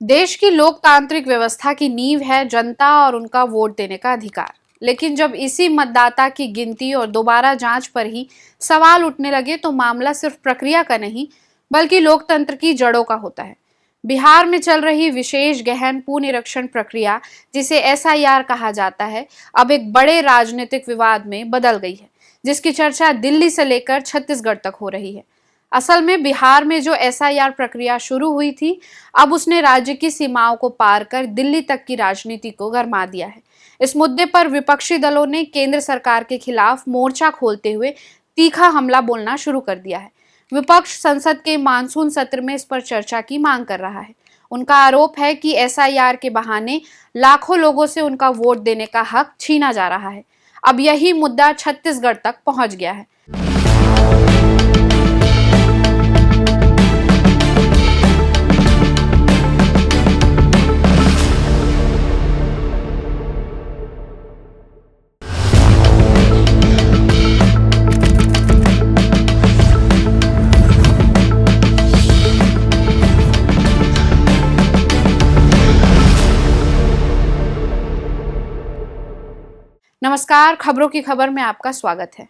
देश की लोकतांत्रिक व्यवस्था की नींव है जनता और उनका वोट देने का अधिकार। लेकिन जब इसी मतदाता की गिनती और दोबारा जांच पर ही सवाल उठने लगे तो मामला सिर्फ प्रक्रिया का नहीं बल्कि लोकतंत्र की जड़ों का होता है। बिहार में चल रही विशेष गहन पुनरीक्षण प्रक्रिया, जिसे एसआईआर कहा जाता है, अब एक बड़े राजनीतिक विवाद में बदल गई है, जिसकी चर्चा दिल्ली से लेकर छत्तीसगढ़ तक हो रही है। असल में बिहार में जो एसआईआर प्रक्रिया शुरू हुई थी, अब उसने राज्य की सीमाओं को पार कर दिल्ली तक की राजनीति को गरमा दिया है। इस मुद्दे पर विपक्षी दलों ने केंद्र सरकार के खिलाफ मोर्चा खोलते हुए तीखा हमला बोलना शुरू कर दिया है। विपक्ष संसद के मानसून सत्र में इस पर चर्चा की मांग कर रहा है। उनका आरोप है कि एसआईआर के बहाने लाखों लोगों से उनका वोट देने का हक छीना जा रहा है। अब यही मुद्दा छत्तीसगढ़ तक पहुंच गया है। नमस्कार, खबरों की खबर में आपका स्वागत है।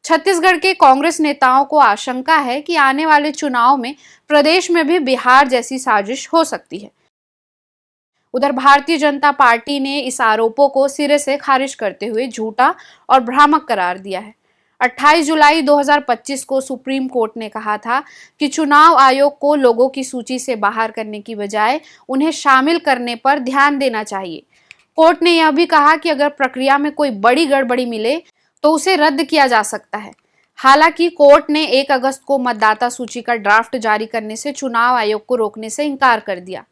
छत्तीसगढ़ के कांग्रेस नेताओं को आशंका है कि आने वाले चुनाव में प्रदेश में भी बिहार जैसी साजिश हो सकती है। उधर भारतीय जनता पार्टी ने इस आरोपों को सिरे से खारिज करते हुए झूठा और भ्रामक करार दिया है। 28 जुलाई 2025 को सुप्रीम कोर्ट ने कहा था कि चुनाव आयोग को लोगों की सूची से बाहर करने की बजाय उन्हें शामिल करने पर ध्यान देना चाहिए। कोर्ट ने यह भी कहा कि अगर प्रक्रिया में कोई बड़ी गड़बड़ी मिले तो उसे रद्द किया जा सकता है। हालांकि कोर्ट ने 1 अगस्त को मतदाता सूची का ड्राफ्ट जारी करने से चुनाव आयोग को रोकने से इनकार कर दिया।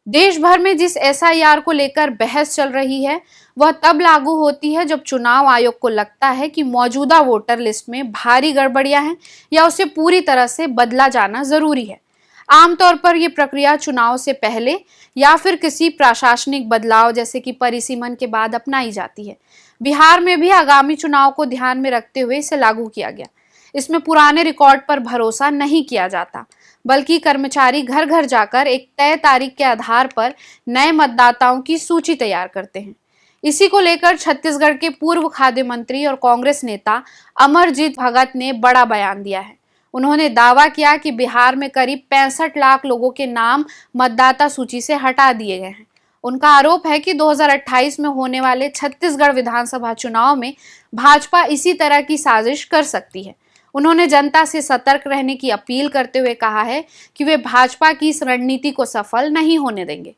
देश भर में जिस एसआईआर को लेकर बहस चल रही है, वह तब लागू होती है जब चुनाव आयोग को लगता है कि मौजूदा वोटर लिस्ट में भारी गड़बड़ियां हैं या उसे पूरी तरह से बदला जाना जरूरी है। आमतौर पर यह प्रक्रिया चुनाव से पहले या फिर किसी प्रशासनिक बदलाव जैसे कि परिसीमन के बाद अपनाई जाती है। बिहार में भी आगामी चुनाव को ध्यान में रखते हुए इसे लागू किया गया। इसमें पुराने रिकॉर्ड पर भरोसा नहीं किया जाता, बल्कि कर्मचारी घर घर जाकर एक तय तारीख के आधार पर नए मतदाताओं की सूची तैयार करते हैं। इसी को लेकर छत्तीसगढ़ के पूर्व खाद्य मंत्री और कांग्रेस नेता अमरजीत भगत ने बड़ा बयान दिया है। उन्होंने दावा किया कि बिहार में करीब 65 लाख लोगों के नाम मतदाता सूची से हटा दिए गए हैं। उनका आरोप है कि 2028 में होने वाले छत्तीसगढ़ विधानसभा चुनाव में भाजपा इसी तरह की साजिश कर सकती है। उन्होंने जनता से सतर्क रहने की अपील करते हुए कहा है कि वे भाजपा की इस रणनीति को सफल नहीं होने देंगे।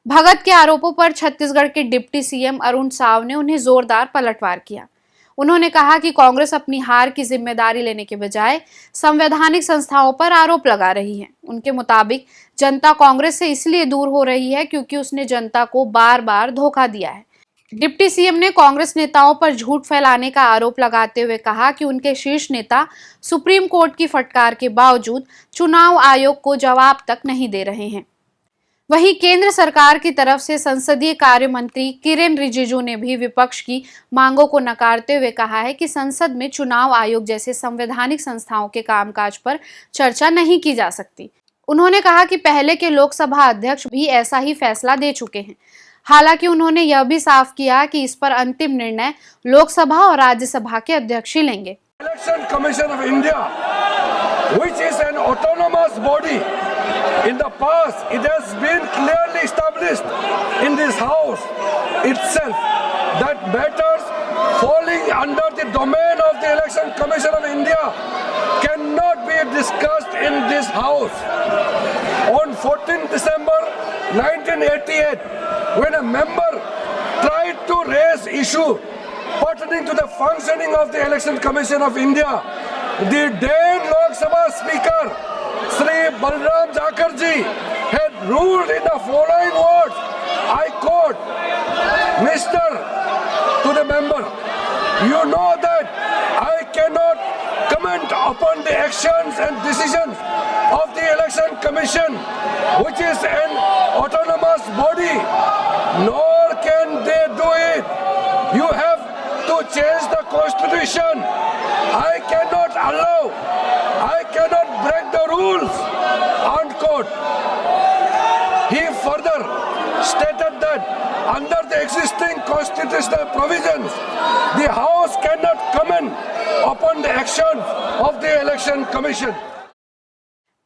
भगत के आरोपों पर छत्तीसगढ़ के डिप्टी सीएम अरुण साव ने उन्हें जोरदार पलटवार किया। उन्होंने कहा कि कांग्रेस अपनी हार की जिम्मेदारी लेने के बजाय संवैधानिक संस्थाओं पर आरोप लगा रही है। उनके मुताबिक जनता कांग्रेस से इसलिए दूर हो रही है क्योंकि उसने जनता को बार बार धोखा दिया है। डिप्टी सीएम ने कांग्रेस नेताओं पर झूठ फैलाने का आरोप लगाते हुए कहा कि उनके शीर्ष नेता सुप्रीम कोर्ट की फटकार के बावजूद चुनाव आयोग को जवाब तक नहीं दे रहे हैं। वहीं केंद्र सरकार की तरफ से संसदीय कार्य मंत्री किरेन रिजिजू ने भी विपक्ष की मांगों को नकारते हुए कहा है कि संसद में चुनाव आयोग जैसे संवैधानिक संस्थाओं के कामकाज पर चर्चा नहीं की जा सकती। उन्होंने कहा कि पहले के लोकसभा अध्यक्ष भी ऐसा ही फैसला दे चुके हैं। हालांकि उन्होंने यह भी साफ किया कि इस पर अंतिम निर्णय लोकसभा और राज्यसभा के अध्यक्ष ही लेंगे। Election commission of India, which is an autonomous body, in the past it has been clearly established in this house itself that matters falling under the domain of the Election Commission of India cannot be discussed in this house. On 14 December 1988, when a member tried to raise issue pertaining to the functioning of the Election Commission of India, the then Lok Sabha Speaker Shri Balram Jakarji had ruled in the following words. I quote, Mr. to the member, you know that I cannot comment upon the actions and decisions of the Election Commission, which is an autonomous body, nor can they do it. You have to change the constitution. I cannot allow, I cannot break the rules, unquote. He further further stated that under the existing constitutional provisions, the House cannot comment upon the action of the Election Commission.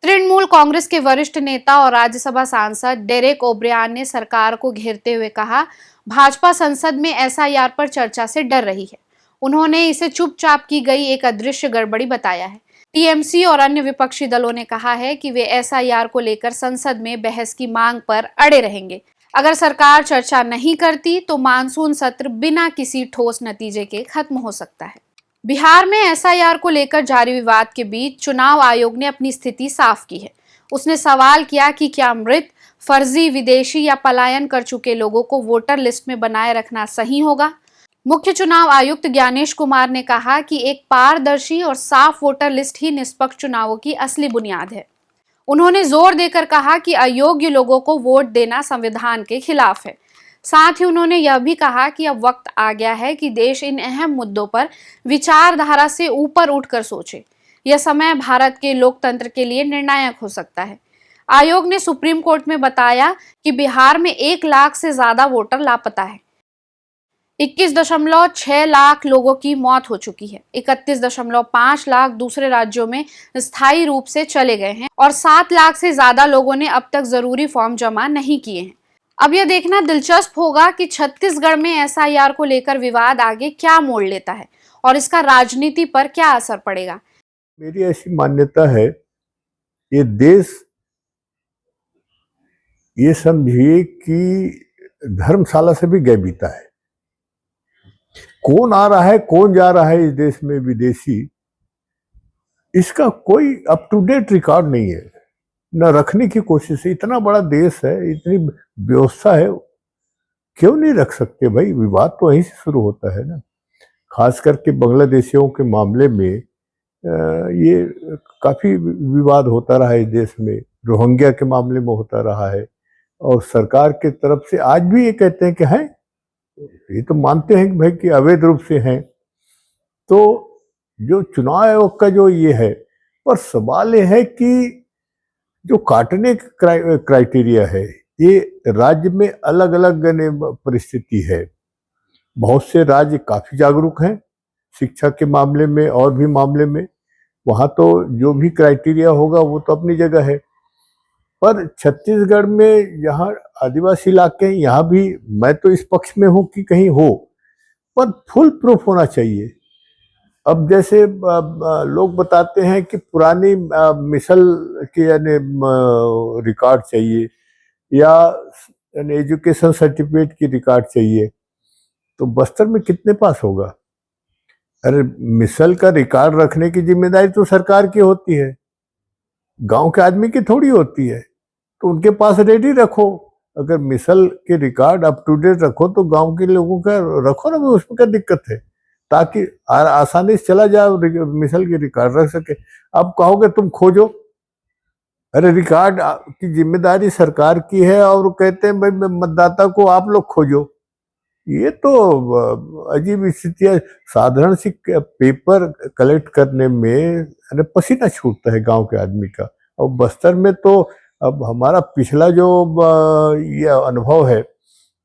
Trinamool Congress के वरिष्ठ नेता और राज्यसभा सांसद Derek O'Brien ने सरकार को घेरते हुए कहा, भाजपा संसद में एसआईआर पर चर्चा से डर रही है। उन्होंने इसे चुपचाप की गई एक अदृश्य गड़बड़ी बताया है। टीएमसी और अन्य विपक्षी दलों ने कहा है कि वे एसआईआर को लेकर संसद में बहस की मांग पर अड़े रहेंगे। अगर सरकार चर्चा नहीं करती तो मानसून सत्र बिना किसी ठोस नतीजे के खत्म हो सकता है। बिहार में एसआईआर को लेकर जारी विवाद के बीच चुनाव आयोग ने अपनी स्थिति साफ की है। उसने सवाल किया कि क्या मृत, फर्जी, विदेशी या पलायन कर चुके लोगों को वोटर लिस्ट में बनाए रखना सही होगा। मुख्य चुनाव आयुक्त ज्ञानेश कुमार ने कहा कि एक पारदर्शी और साफ वोटर लिस्ट ही निष्पक्ष चुनावों की असली बुनियाद है। उन्होंने जोर देकर कहा कि अयोग्य लोगों को वोट देना संविधान के खिलाफ है। साथ ही उन्होंने यह भी कहा कि अब वक्त आ गया है कि देश इन अहम मुद्दों पर विचारधारा से ऊपर उठकर सोचे। यह समय भारत के लोकतंत्र के लिए निर्णायक हो सकता है। आयोग ने सुप्रीम कोर्ट में बताया कि बिहार में 1 लाख से ज्यादा वोटर लापता है। 21.6 लाख लोगों की मौत हो चुकी है। 31.5 लाख दूसरे राज्यों में स्थायी रूप से चले गए हैं और 7 लाख से ज्यादा लोगों ने अब तक जरूरी फॉर्म जमा नहीं किए हैं। अब यह देखना दिलचस्प होगा कि छत्तीसगढ़ में एसआईआर को लेकर विवाद आगे क्या मोड़ लेता है और इसका राजनीति पर क्या असर पड़ेगा। मेरी ऐसी मान्यता है, ये देश ये समझिए कि धर्मशाला से भी गैबीता है। कौन आ रहा है, कौन जा रहा है इस देश में विदेशी, इसका कोई अप टू डेट रिकॉर्ड नहीं है, न रखने की कोशिश है। इतना बड़ा देश है, इतनी व्यवस्था है, क्यों नहीं रख सकते भाई? विवाद तो वहीं से शुरू होता है ना। खास करके बांग्लादेशियों के मामले में ये काफी विवाद होता रहा है इस देश में। रोहिंग्या के मामले में होता रहा है और सरकार के तरफ से आज भी ये कहते हैं कि हैं, ये तो मानते हैं कि भाई कि अवैध रूप से हैं। तो जो चुनाव आयोग का जो ये है, पर सवाल ये है कि जो काटने का क्राइटेरिया है, ये राज्य में अलग अलग परिस्थिति है। बहुत से राज्य काफी जागरूक हैं शिक्षा के मामले में और भी मामले में, वहां तो जो भी क्राइटेरिया होगा वो तो अपनी जगह है। पर छत्तीसगढ़ में जहाँ आदिवासी इलाके हैं, यहाँ भी मैं तो इस पक्ष में हूँ कि कहीं हो, पर फुल प्रूफ होना चाहिए। अब जैसे लोग बताते हैं कि पुरानी मिसल के यानी रिकॉर्ड चाहिए या एजुकेशन सर्टिफिकेट की रिकॉर्ड चाहिए, तो बस्तर में कितने पास होगा? अरे मिसल का रिकॉर्ड रखने की जिम्मेदारी तो सरकार की होती है, गांव के आदमी की थोड़ी होती है। तो उनके पास रेडी रखो। अगर मिसल के रिकॉर्ड अप टू डेट रखो तो गांव के लोगों का रखो ना, उसमें क्या दिक्कत है, ताकि आसानी से चला जाए, मिसल के रिकॉर्ड रख सके। अब कहोगे तुम खोजो, अरे रिकॉर्ड की जिम्मेदारी सरकार की है और कहते हैं भाई मतदाता को आप लोग खोजो। ये तो अजीब स्थिति है। साधारण सी पेपर कलेक्ट करने में पसीना छूटता है गांव के आदमी का। और बस्तर में तो अब हमारा पिछला जो ये अनुभव है,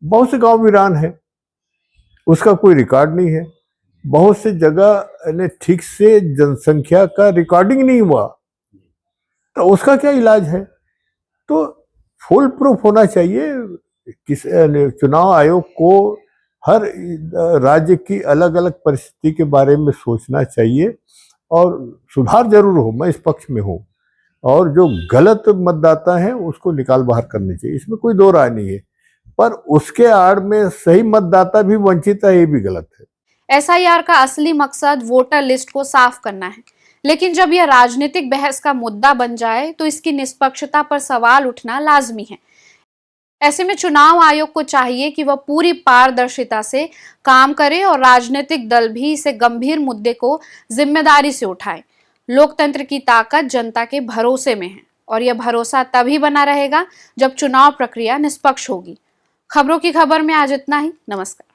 बहुत से गांव वीरान है, उसका कोई रिकॉर्ड नहीं है। बहुत से जगह ठीक से जनसंख्या का रिकॉर्डिंग नहीं हुआ, तो उसका क्या इलाज है? तो फुल प्रूफ होना चाहिए। चुनाव आयोग को हर राज्य की अलग अलग परिस्थिति के बारे में सोचना चाहिए और सुधार जरूर हो, मैं इस पक्ष में हूँ। और जो गलत मतदाता है उसको निकाल बाहर करनी चाहिए, इसमें कोई दो राय नहीं है। पर उसके आड़ में सही मतदाता भी वंचित है, ये भी गलत है। एसआईआर का असली मकसद वोटर लिस्ट को साफ करना है, लेकिन जब यह राजनीतिक बहस का मुद्दा बन जाए तो इसकी निष्पक्षता पर सवाल उठना लाजमी है। ऐसे में चुनाव आयोग को चाहिए कि वह पूरी पारदर्शिता से काम करे और राजनीतिक दल भी इसे गंभीर मुद्दे को जिम्मेदारी से उठाए। लोकतंत्र की ताकत जनता के भरोसे में है और यह भरोसा तभी बना रहेगा जब चुनाव प्रक्रिया निष्पक्ष होगी। खबरों की खबर में आज इतना ही। नमस्कार।